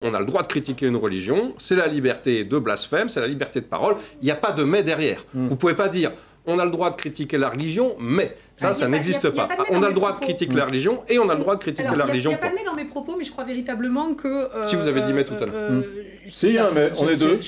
On a le droit de critiquer une religion, c'est la liberté de blasphème, c'est la liberté de parole. Il n'y a pas de mais derrière. Vous ne pouvez pas dire on a le droit de critiquer la religion, mais ça n'existe pas. On a le droit de critiquer la religion et on a le droit de critiquer la religion. Il n'y a pas de mais dans mes propos, mais je crois véritablement que... si vous avez dit mais tout à l'heure. Si, mais on est deux.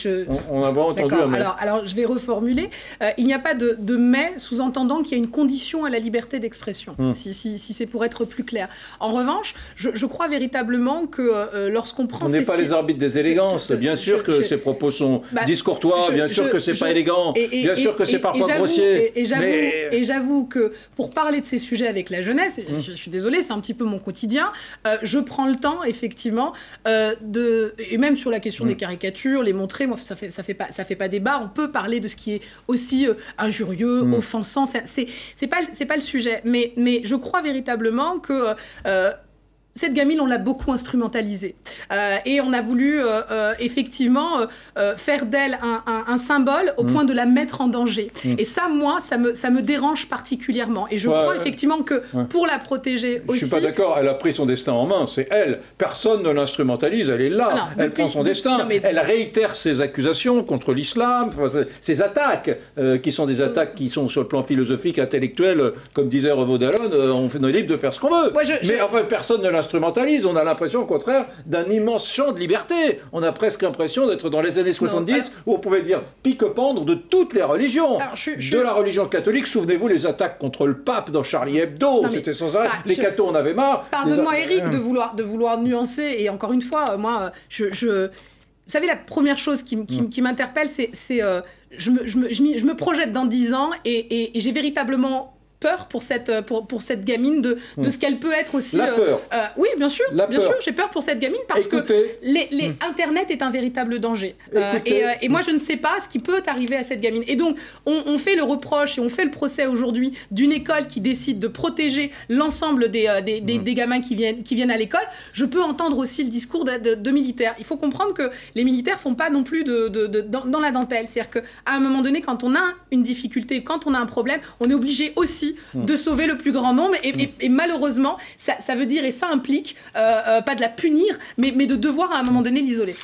On a bien entendu un mais. Alors, je vais reformuler. Il n'y a pas de mais, sous-entendant qu'il y a une condition à la liberté d'expression, si c'est pour être plus clair. En revanche, je crois véritablement que lorsqu'on prend... On n'est pas les arbitres des élégances. Bien sûr que ces propos sont discourtois, bien sûr que c'est pas élégant, bien sûr que c'est parfois grossier. Et j'avoue que pour parler de ces sujets avec la jeunesse, je suis désolée, c'est un petit peu mon quotidien, je prends le temps, effectivement, et même sur la question des caricatures, les montrer, moi, ça fait pas débat, on peut parler de ce qui est aussi injurieux, offensant, c'est pas le sujet, mais je crois véritablement que... cette gamine, on l'a beaucoup instrumentalisée. Et on a voulu, effectivement, faire d'elle un symbole au point de la mettre en danger. Et ça, moi, ça me dérange particulièrement. Et je crois, effectivement, que pour la protéger aussi... Je suis pas d'accord, elle a pris son destin en main, c'est elle. Personne ne l'instrumentalise, elle est là, elle prend son destin. Elle réitère ses accusations contre l'islam, ses attaques, qui sont des attaques qui sont sur le plan philosophique, intellectuel, comme disait Revaud d'Allonne, on est libre de faire ce qu'on veut. Mais enfin, personne ne l'instrumentalise, on a l'impression au contraire d'un immense champ de liberté. On a presque l'impression d'être dans les années 70 où on pouvait dire pique-pendre de toutes les religions. De la religion catholique, souvenez-vous les attaques contre le pape dans Charlie Hebdo, c'était sans arrêt. Les cathos en avaient marre. Pardonne-moi Eric de vouloir nuancer, et encore une fois, moi, vous savez, la première chose qui m'interpelle, c'est je me projette dans 10 ans et j'ai véritablement peur pour cette gamine de ce qu'elle peut être aussi... La peur. Oui, bien sûr, j'ai peur pour cette gamine parce que Internet est un véritable danger. Et moi, je ne sais pas ce qui peut arriver à cette gamine. Et donc, on fait le reproche et on fait le procès aujourd'hui d'une école qui décide de protéger l'ensemble des gamins qui viennent à l'école. Je peux entendre aussi le discours de militaires. Il faut comprendre que les militaires font pas non plus dans la dentelle. C'est-à-dire qu'à un moment donné, quand on a une difficulté, quand on a un problème, on est obligé aussi de sauver le plus grand nombre et malheureusement ça veut dire, et ça implique pas de la punir mais de devoir à un moment donné l'isoler.